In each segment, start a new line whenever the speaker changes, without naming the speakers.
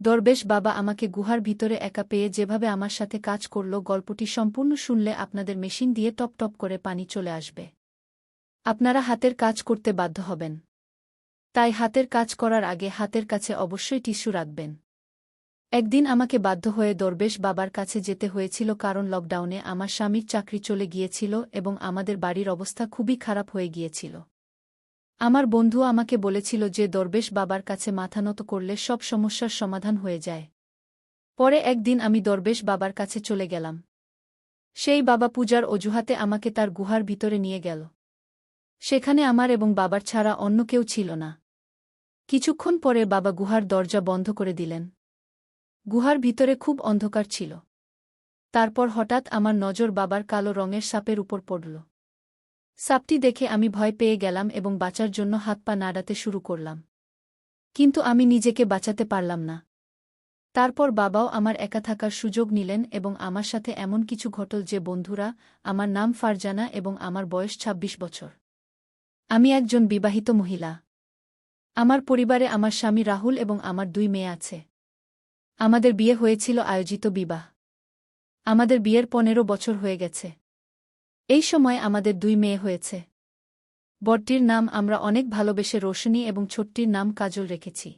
দরবেশ বাবা আমাকে গুহার ভিতরে একা পেয়ে যেভাবে আমার সাথে কাজ করল, গল্পটি সম্পূর্ণ শুনলে আপনাদের মেশিন দিয়ে টপ টপ করে পানি চলে আসবে। আপনারা হাতের কাজ করতে বাধ্য হবেন। তাই হাতের কাজ করার আগে হাতের কাছে অবশ্যই টিস্যু রাখবেন। একদিন আমাকে বাধ্য হয়ে দরবেশ বাবার কাছে যেতে হয়েছিল, কারণ লকডাউনে আমার স্বামীর চাকরি চলে গিয়েছিল এবং আমাদের বাড়ির অবস্থা খুবই খারাপ হয়ে গিয়েছিল। আমার বন্ধু আমাকে বলেছিল যে দরবেশ বাবার কাছে মাথা নত করলে সব সমস্যার সমাধান হয়ে যায়। পরে একদিন আমি দরবেশ বাবার কাছে চলে গেলাম। সেই বাবা পূজার অজুহাতে আমাকে তার গুহার ভিতরে নিয়ে গেল। সেখানে আমার এবং বাবার ছাড়া অন্য কেউ ছিল না। কিছুক্ষণ পরে বাবা গুহার দরজা বন্ধ করে দিলেন। গুহার ভিতরে খুব অন্ধকার ছিল। তারপর হঠাৎ আমার নজর বাবার কালো রঙের সাপের উপর পড়ল। সাপটি দেখে আমি ভয় পেয়ে গেলাম এবং বাঁচার জন্য হাত পা নাড়াতে শুরু করলাম। কিন্তু আমি নিজেকে বাঁচাতে পারলাম না। তারপর বাবাও আমার একা থাকার সুযোগ নিলেন এবং আমার সাথে এমন কিছু ঘটল যে বন্ধুরা, আমার নাম ফারজানা এবং আমার বয়স ২৬ বছর। আমি একজন বিবাহিত মহিলা। আমার পরিবারে আমার স্বামী রাহুল এবং আমার ২ মেয়ে আছে। আমাদের বিয়ে হয়েছিল আয়োজিত বিবাহ। আমাদের বিয়ের ১৫ বছর হয়ে গেছে। এই সময় আমাদের ২ মেয়ে হয়েছে। বড়টির নাম আমরা অনেক ভালোবেসে রোশনী এবং ছোটটির নাম কাজল রেখেছি।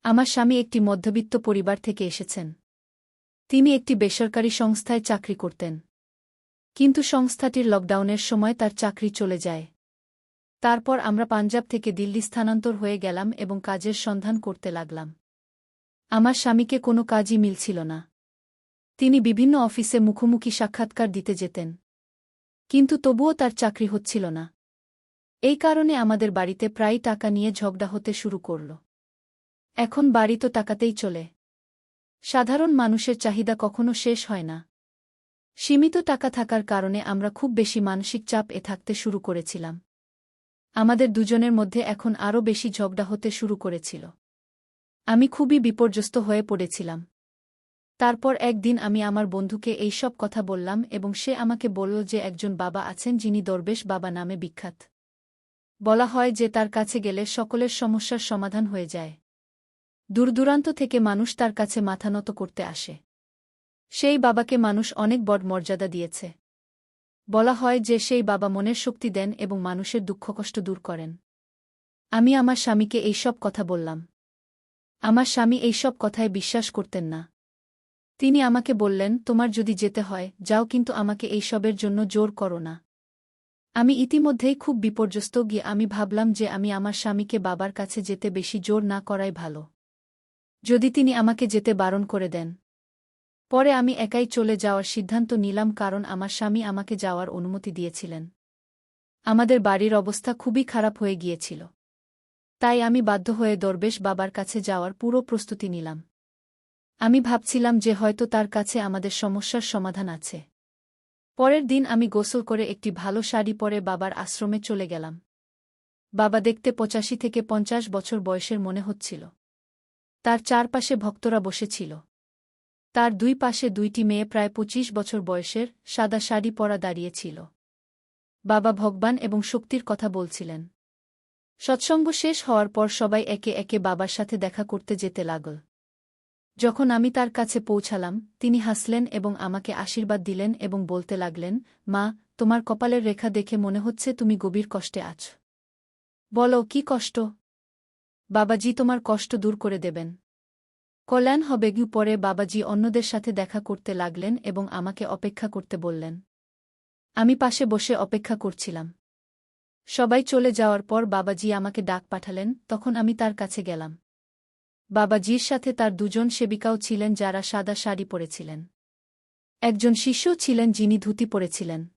আমার স্বামী একটি মধ্যবিত্ত পরিবার থেকে এসেছেন। তিনি একটি বেসরকারি সংস্থায় চাকরি করতেন। কিন্তু সংস্থাটির লকডাউনের সময় তার চাকরি চলে যায়। তারপর আমরা পাঞ্জাব থেকে দিল্লি স্থানান্তর হয়ে গেলাম এবং কাজের সন্ধান করতে লাগলাম। আমার স্বামীকে কোনো কাজই মিলছিল না। তিনি বিভিন্ন অফিসে মুখোমুখি সাক্ষাৎকার দিতে যেতেন। কিন্তু তবুও তার চাকরি হচ্ছিল না। এই কারণে আমাদের বাড়িতে প্রায়ই টাকা নিয়ে ঝগড়া হতে শুরু করল। এখন বাড়ি তো টাকাতেই চলে। সাধারণ মানুষের চাহিদা কখনো শেষ হয় না। সীমিত টাকা থাকার কারণে আমরা খুব বেশি মানসিক চাপ থাকতে শুরু করেছিলাম। আমাদের দুজনের মধ্যে এখন আরও বেশি ঝগড়া হতে শুরু করেছিল। আমি খুবই বিপর্যস্ত হয়ে পড়েছিলাম। তারপর একদিন আমি আমার বন্ধুকে এই সব কথা বললাম এবং সে আমাকে বলল যে একজন বাবা আছেন যিনি দরবেশ বাবা নামে বিখ্যাত। বলা হয় যে তার কাছে গেলে সকলের সমস্যার সমাধান হয়ে যায়। দূরদূরান্ত থেকে মানুষ তার কাছে মাথা নত করতে আসে। সেই বাবাকে মানুষ অনেক বড় মর্যাদা দিয়েছে। বলা হয় যে সেই বাবা মনের শক্তি দেন এবং মানুষের দুঃখকষ্ট দূর করেন। আমি আমার স্বামীকে এই সব কথা বললাম। আমার স্বামী এই সব কথায় বিশ্বাস করতেন না। তিনি আমাকে বললেন, তোমার যদি যেতে হয় যাও, কিন্তু আমাকে এই সবের জন্য জোর করো না। আমি ইতিমধ্যেই খুব বিপর্যস্ত গিয়ে আমি ভাবলাম যে আমি আমার স্বামীকে বাবার কাছে যেতে বেশি জোর না করাই ভালো। যদি তিনি আমাকে যেতে বারণ করে দেন। পরে আমি একাই চলে যাওয়ার সিদ্ধান্ত নিলাম, কারণ আমার স্বামী আমাকে যাওয়ার অনুমতি দিয়েছিলেন। আমাদের বাড়ির অবস্থা খুবই খারাপ হয়ে গিয়েছিল। তাই আমি বাধ্য হয়ে দরবেশ বাবার কাছে যাওয়ার পুরো প্রস্তুতি নিলাম। আমি ভাবছিলাম যে হয়তো তার কাছে আমাদের সমস্যার সমাধান আছে। পরের দিন আমি গোসল করে একটি ভালো শাড়ি পরে বাবার আশ্রমে চলে গেলাম। বাবা দেখতে ৮৫ থেকে ৫০ বছর বয়সের মনে হচ্ছিল। তার চারপাশে ভক্তরা বসেছিল। তার ২ পাশে ২টি মেয়ে প্রায় ২৫ বছর বয়সের, সাদা শাড়ি পরা দাঁড়িয়েছিল। বাবা ভগবান এবং শক্তির কথা বলছিলেন। সৎসঙ্গ শেষ হওয়ার পর সবাই একে একে বাবার সাথে দেখা করতে যেতে লাগল। যখন আমি তার কাছে পৌঁছালাম, তিনি হাসলেন এবং আমাকে আশীর্বাদ দিলেন এবং বলতে লাগলেন, মা, তোমার কপালের রেখা দেখে মনে হচ্ছে তুমি গভীর কষ্টে আছ। বলো, কি কষ্ট? বাবাজি তোমার কষ্ট দূর করে দেবেন। কল্যাণ হবে। পরে বাবাজি অন্যদের সাথে দেখা করতে লাগলেন এবং আমাকে অপেক্ষা করতে বললেন। আমি পাশে বসে অপেক্ষা করছিলাম। সবাই চলে যাওয়ার পর বাবাজি আমাকে ডাক পাঠালেন, তখন আমি তার কাছে গেলাম। বাবাজির সাথে তার ২ জন সেবিকাও ছিলেন যারা সাদা শাড়ি পরেছিলেন। একজন শিষ্যও ছিলেন যিনি ধুতি পরেছিলেন।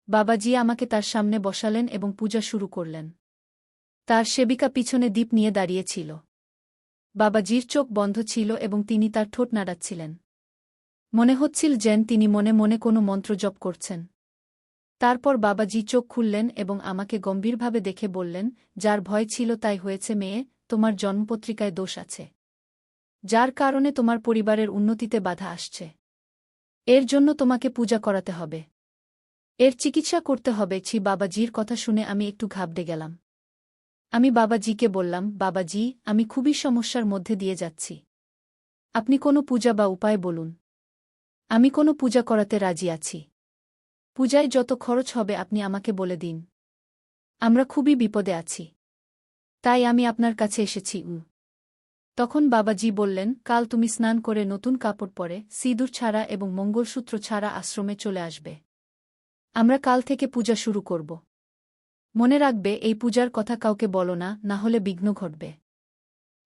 বাবাজি আমাকে তার সামনে বসালেন এবং পূজা শুরু করলেন। তার সেবিকা পিছনে দীপ নিয়ে দাঁড়িয়েছিল। বাবাজির চোখ বন্ধ ছিল এবং তিনি তার ঠোঁট নাড়াচ্ছিলেন। মনে হচ্ছিল যেন তিনি মনে মনে কোনো মন্ত্র জপ করছেন। তারপর বাবাজি চোখ খুললেন এবং আমাকে গম্ভীরভাবে দেখে বললেন, যার ভয় ছিল তাই হয়েছে মেয়ে, তোমার জন্মপত্রিকায় দোষ আছে। যার কারণে তোমার পরিবারের উন্নতিতে বাধা আসছে। এর জন্য তোমাকে পূজা করাতে হবে। এর চিকিৎসা করতে হবে। বাবাজির কথা শুনে আমি একটু ঘাবড়ে গেলাম। আমি বাবাজিকে বললাম, বাবাজি, আমি খুবই সমস্যার মধ্যে দিয়ে যাচ্ছি। আপনি কোনো পূজা বা উপায় বলুন। আমি কোনো পূজা করাতে রাজি আছি। পূজায় যত খরচ হবে আপনি আমাকে বলে দিন। আমরা খুবই বিপদে আছি। তাই আমি আপনার কাছে এসেছি। তখন বাবাজি বললেন, কাল তুমি স্নান করে নতুন কাপড় পরে সিঁদুর ছাড়া এবং মঙ্গলসূত্র ছাড়া আশ্রমে চলে আসবে। আমরা কাল থেকে পূজা শুরু করব। মনে রাখবে এই পূজার কথা কাউকে বলো না, না হলে বিঘ্ন ঘটবে।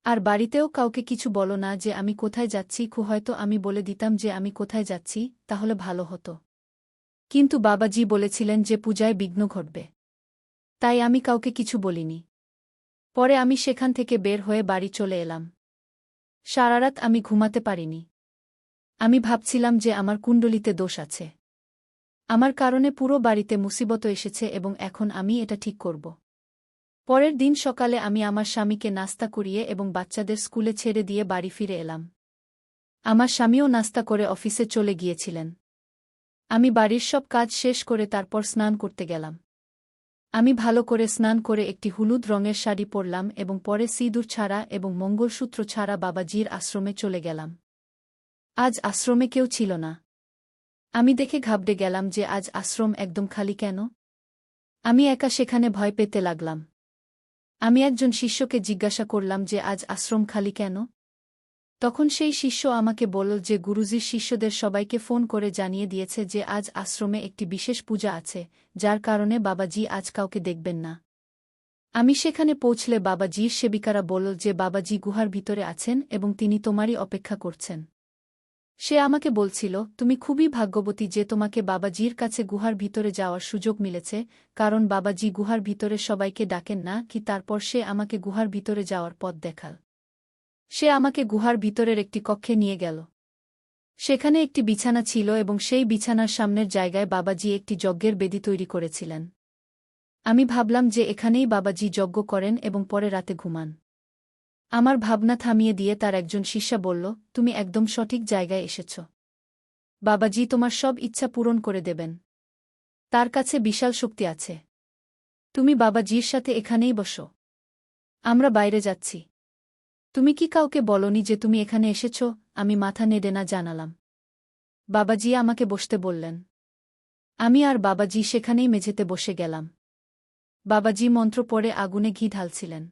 আর বাড়িতেও কাউকে কিছু বলো না যে আমি কোথায় যাচ্ছি। হয়তো আমি বলে দিতাম যে আমি কোথায় যাচ্ছি, তাহলে ভালো হতো। কিন্তু বাবাজি বলেছিলেন যে পূজায় বিঘ্ন ঘটবে। তাই আমি কাউকে কিছু বলিনি। পরে আমি সেখান থেকে বের হয়ে বাড়ি চলে এলাম। সারারাত আমি ঘুমাতে পারিনি। আমি ভাবছিলাম যে আমার কুণ্ডলিতে দোষ আছে। আমার কারণে পুরো বাড়িতে মুসিবত এসেছে এবং এখন আমি এটা ঠিক করব। পরের দিন সকালে আমি আমার স্বামীকে নাস্তা করিয়ে এবং বাচ্চাদের স্কুলে ছেড়ে দিয়ে বাড়ি ফিরে এলাম। আমার স্বামীও নাস্তা করে অফিসে চলে গিয়েছিলেন। আমি বাড়ির সব কাজ শেষ করে তারপর স্নান করতে গেলাম। আমি ভালো করে স্নান করে একটি হলুদ রঙের শাড়ি পরলাম এবং পরে সিঁদুর ছাড়া এবং মঙ্গলসূত্র ছাড়া বাবাজির আশ্রমে চলে গেলাম। আজ আশ্রমে কেউ ছিল না। আমি দেখে ঘাবড়ে গেলাম যে আজ আশ্রম একদম খালি কেন। আমি একা সেখানে ভয় পেতে লাগলাম। আমি একজন শিষ্যকে জিজ্ঞাসা করলাম যে আজ আশ্রম খালি কেন। তখন সেই শিষ্য আমাকে বলল যে গুরুজির শিষ্যদের সবাইকে ফোন করে জানিয়ে দিয়েছে যে আজ আশ্রমে একটি বিশেষ পূজা আছে, যার কারণে বাবাজি আজ কাউকে দেখবেন না। আমি সেখানে পৌঁছলে বাবাজির সেবিকারা বলল যে বাবাজি গুহার ভিতরে আছেন এবং তিনি তোমারই অপেক্ষা করছেন। সে আমাকে বলছিল, তুমি খুবই ভাগ্যবতী যে তোমাকে বাবাজির কাছে গুহার ভিতরে যাওয়ার সুযোগ মিলেছে, কারণ বাবাজি গুহার ভিতরে সবাইকে ডাকেন না। তারপর সে আমাকে গুহার ভিতরে যাওয়ার পথ দেখাল। সে আমাকে গুহার ভিতরের একটি কক্ষে নিয়ে গেল। সেখানে একটি বিছানা ছিল এবং সেই বিছানার সামনের জায়গায় বাবাজি একটি যজ্ঞের বেদি তৈরি করেছিলেন। আমি ভাবলাম যে এখানেই বাবাজি যজ্ঞ করেন এবং পরে রাতে ঘুমান। আমার ভাবনা থামিয়ে দিয়ে তার একজন শিষ্যা বলল, তুমি একদম সঠিক জায়গায় এসেছ। বাবাজি তোমার সব ইচ্ছা পূরণ করে দেবেন। তার কাছে বিশাল শক্তি আছে। তুমি বাবাজির সাথে এখানেই বসো। আমরা বাইরে যাচ্ছি। তুমি কি কাউকে বলনি যে তুমি এখানে এসেছ? আমি মাথা নেড়ে না জানালাম। বাবাজি আমাকে বসতে বললেন। আমি আর বাবাজি সেখানেই মেঝেতে বসে গেলাম। বাবাজি মন্ত্র পড়ে আগুনে ঘি ঢালছিলেন।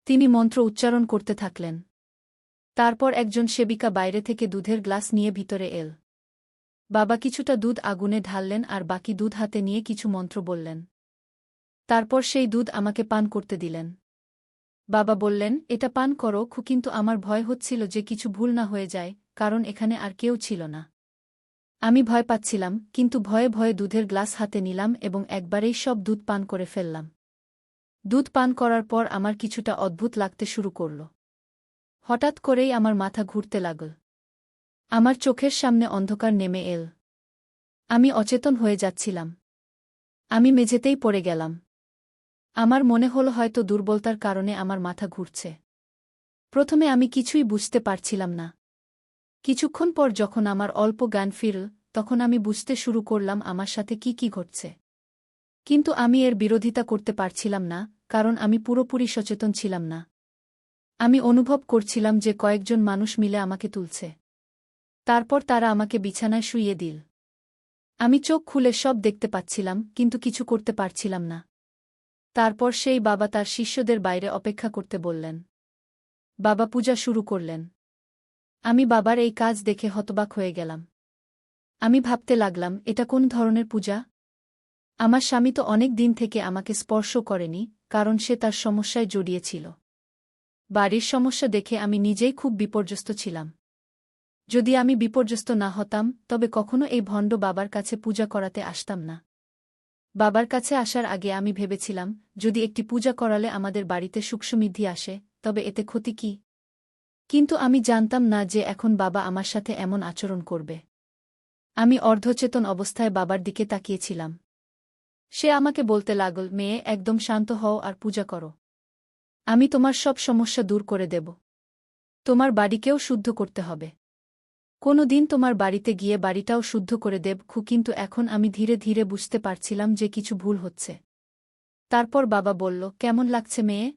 তিনি মন্ত্র উচ্চারণ করতে থাকলেন। তারপর একজন সেবিকা বাইরে থেকে দুধের গ্লাস নিয়ে ভিতরে এল। বাবা কিছুটা দুধ আগুনে ঢাললেন আর বাকি দুধ হাতে নিয়ে কিছু মন্ত্র বললেন। তারপর সেই দুধ আমাকে পান করতে দিলেন। বাবা বললেন, এটা পান করো। কিন্তু আমার ভয় হচ্ছিল যে কিছু ভুল না হয়ে যায়, কারণ এখানে আর কেউ ছিল না। আমি ভয় পাচ্ছিলাম, কিন্তু ভয়ে ভয়ে দুধের গ্লাস হাতে নিলাম এবং একবারেই সব দুধ পান করে ফেললাম। দুধ পান করার পর আমার কিছুটা অদ্ভুত লাগতে শুরু করল। হঠাৎ করেই আমার মাথা ঘুরতে লাগল। আমার চোখের সামনে অন্ধকার নেমে এল। আমি অচেতন হয়ে যাচ্ছিলাম। আমি মেঝেতেই পড়ে গেলাম। আমার মনে হল হয়তো দুর্বলতার কারণে আমার মাথা ঘুরছে। প্রথমে আমি কিছুই বুঝতে পারছিলাম না। কিছুক্ষণ পর যখন আমার অল্প জ্ঞান ফিরল, তখন আমি বুঝতে শুরু করলাম আমার সাথে কি কি ঘটছে। কিন্তু আমি এর বিরোধিতা করতে পারছিলাম না, কারণ আমি পুরোপুরি সচেতন ছিলাম না। আমি অনুভব করছিলাম যে কয়েকজন মানুষ মিলে আমাকে তুলছে। তারপর তারা আমাকে বিছানায় শুইয়ে দিল। আমি চোখ খুলে সব দেখতে পাচ্ছিলাম, কিন্তু কিছু করতে পারছিলাম না। তারপর সেই বাবা তার শিষ্যদের বাইরে অপেক্ষা করতে বললেন। বাবা পূজা শুরু করলেন। আমি বাবার এই কাজ দেখে হতবাক হয়ে গেলাম। আমি ভাবতে লাগলাম, এটা কোন ধরনের পূজা? আমার স্বামী তো অনেক দিন থেকে আমাকে স্পর্শ করেনি, কারণ সে তার সমস্যায় জড়িয়েছিল। বাড়ির সমস্যা দেখে আমি নিজেই খুব বিপর্যস্ত ছিলাম। যদি আমি বিপর্যস্ত না হতাম, তবে কখনো এই ভণ্ড বাবার কাছে পূজা করাতে আসতাম না। বাবার কাছে আসার আগে আমি ভেবেছিলাম, যদি একটি পূজা করালে আমাদের বাড়িতে সুখসমৃদ্ধি আসে, তবে এতে ক্ষতি কি? কিন্তু আমি জানতাম না যে এখন বাবা আমার সাথে এমন আচরণ করবে। আমি অর্ধচেতন অবস্থায় বাবার দিকে তাকিয়েছিলাম। সে আমাকে বলতে লাগল, মেয়ে, একদম শান্ত হও আর পূজা করো। আমি তোমার সব সমস্যা দূর করে দেব। তোমার বাড়িকেও শুদ্ধ করতে হবে। কোনো দিন তোমার বাড়িতে গিয়ে বাড়িটাও শুদ্ধ করে দেব। কিন্তু এখন আমি ধীরে ধীরে বুঝতে পারছিলাম যে কিছু ভুল হচ্ছে। তারপর বাবা বলল, কেমন লাগছে মেয়ে?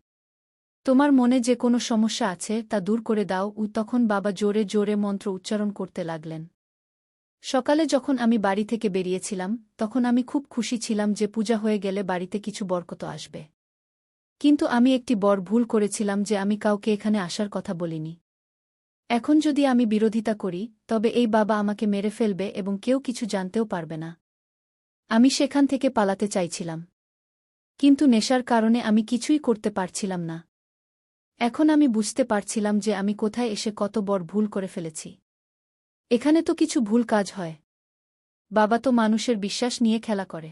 তোমার মনে যে কোনো সমস্যা আছে তা দূর করে দাও। তখন বাবা জোরে জোরে মন্ত্র উচ্চারণ করতে লাগলেন। সকালে যখন আমি বাড়ি থেকে বেরিয়েছিলাম, তখন আমি খুব খুশি ছিলাম যে পূজা হয়ে গেলে বাড়িতে কিছু বরকত আসবে। কিন্তু আমি একটি বড় ভুল করেছিলাম যে আমি কাউকে এখানে আসার কথা বলিনি। এখন যদি আমি বিরোধিতা করি, তবে এই বাবা আমাকে মেরে ফেলবে এবং কেউ কিছু জানতেও পারবে না। আমি সেখান থেকে পালাতে চাইছিলাম, কিন্তু নেশার কারণে আমি কিছুই করতে পারছিলাম না। এখন আমি বুঝতে পারছিলাম যে আমি কোথায় এসে কত বড় ভুল করে ফেলেছি। এখানে তো কিছু ভুল কাজ হয়। বাবা তো মানুষের বিশ্বাস নিয়ে খেলা করে।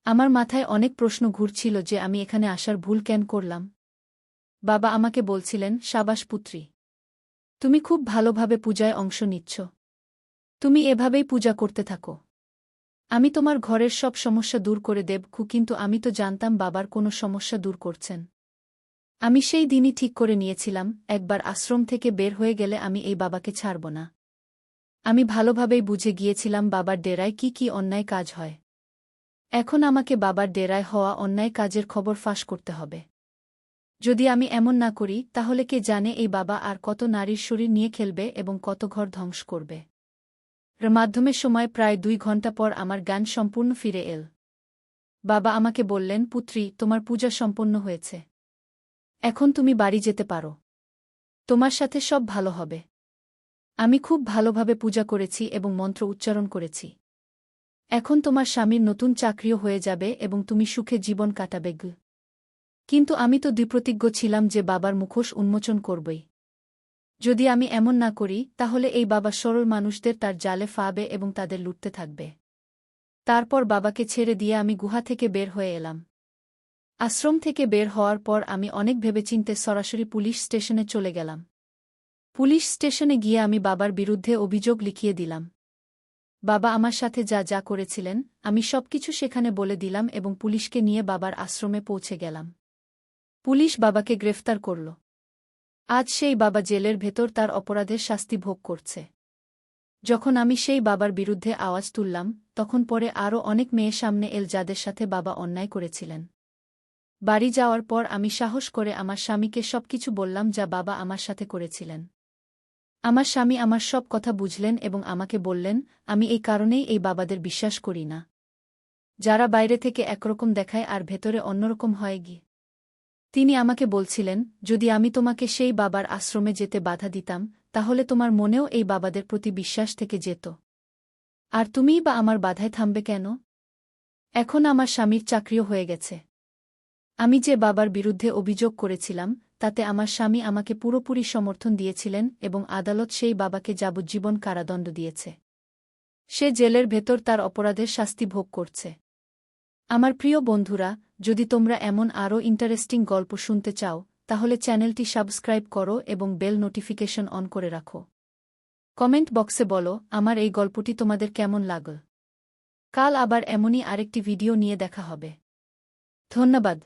আমার মাথায় অনেক প্রশ্ন ঘুরছিল যে আমি এখানে আসার ভুল কেন করলাম। বাবা আমাকে বলছিলেন, সাবাস পুত্রী, তুমি খুব ভালোভাবে পূজায় অংশ নিচ্ছ। তুমি এভাবেই পূজা করতে থাকো। আমি তোমার ঘরের সব সমস্যা দূর করে দেব। কিন্তু আমি তো জানতাম বাবার কোনো সমস্যা দূর করছেন। আমি সেই দিনই ঠিক করে নিয়েছিলাম, একবার আশ্রম থেকে বের হয়ে গেলে আমি এই বাবাকে ছাড়ব না। আমি ভালোভাবেই বুঝে গিয়েছিলাম বাবার ডেরায় কি কি অন্যায় কাজ হয়। এখন আমাকে বাবার ডেরায় হওয়া অন্যায় কাজের খবর ফাঁস করতে হবে। যদি আমি এমন না করি, তাহলে কে জানে এই বাবা আর কত নারীর শরীর নিয়ে খেলবে এবং কত ঘর ধ্বংস করবে। মাধ্যমের সময় প্রায় 2 ঘণ্টা পর আমার জ্ঞান সম্পূর্ণ ফিরে এল। বাবা আমাকে বললেন, পুত্রী, তোমার পূজা সম্পন্ন হয়েছে। এখন তুমি বাড়ি যেতে পারো। তোমার সাথে সব ভালো হবে। আমি খুব ভালোভাবে পূজা করেছি এবং মন্ত্র উচ্চারণ করেছি। এখন তোমার স্বামীর নতুন চাকরিও হয়ে যাবে এবং তুমি সুখে জীবন কাটাবে। কিন্তু আমি তো দৃঢ়প্রতিজ্ঞ ছিলাম যে বাবার মুখোশ উন্মোচন করবই। যদি আমি এমন না করি, তাহলে এই বাবা সরল মানুষদের তার জালে ফাবে এবং তাদের লুটতে থাকবে। তারপর বাবাকে ছেড়ে দিয়ে আমি গুহা থেকে বের হয়ে এলাম। আশ্রম থেকে বের হওয়ার পর আমি অনেক ভেবেচিন্তে সরাসরি পুলিশ স্টেশনে চলে গেলাম। পুলিশ স্টেশনে গিয়ে আমি বাবার বিরুদ্ধে অভিযোগ লিখিয়ে দিলাম। বাবা আমার সাথে যা যা করেছিলেন, আমি সবকিছু সেখানে বলে দিলাম এবং পুলিশকে নিয়ে বাবার আশ্রমে পৌঁছে গেলাম। পুলিশ বাবাকে গ্রেফতার করল। আজ সেই বাবা জেলের ভেতর তার অপরাধের শাস্তি ভোগ করছে। যখন আমি সেই বাবার বিরুদ্ধে আওয়াজ তুললাম, তখন পরে আরও অনেক মেয়ে সামনে এল যাদের সাথে বাবা অন্যায় করেছিলেন। বাড়ি যাওয়ার পর আমি সাহস করে আমার স্বামীকে সবকিছু বললাম যা বাবা আমার সাথে করেছিলেন। আমার স্বামী আমার সব কথা বুঝলেন এবং আমাকে বললেন, আমি এই কারণেই এই বাবাদের বিশ্বাস করি না। যারা বাইরে থেকে একরকম দেখায় আর ভেতরে অন্যরকম হয় গিয়ে। তিনি আমাকে বলছিলেন, যদি আমি তোমাকে সেই বাবার আশ্রমে যেতে বাধা দিতাম, তাহলে তোমার মনেও এই বাবাদের প্রতি বিশ্বাস থেকে যেত। আর তুমিই বা আমার বাধায় থামবে কেন? এখন আমার স্বামীর চাকরিও হয়ে গেছে। আমি যে বাবার বিরুদ্ধে অভিযোগ করেছিলাম, তাতে আমার স্বামী আমাকে পুরোপুরি সমর্থন দিয়েছিলেন এবং আদালত সেই বাবাকে যাবজ্জীবন কারাদণ্ড দিয়েছে। সে জেলের ভেতর তার অপরাধের শাস্তি ভোগ করছে। আমার প্রিয় বন্ধুরা, যদি তোমরা এমন আরও ইন্টারেস্টিং গল্প শুনতে চাও, তাহলে চ্যানেলটি সাবস্ক্রাইব করো এবং বেল নোটিফিকেশন অন করে রাখো। কমেন্ট বক্সে বলো আমার এই গল্পটি তোমাদের কেমন লাগল। কাল আবার এমনই আরেকটি ভিডিও নিয়ে দেখা হবে। ধন্যবাদ।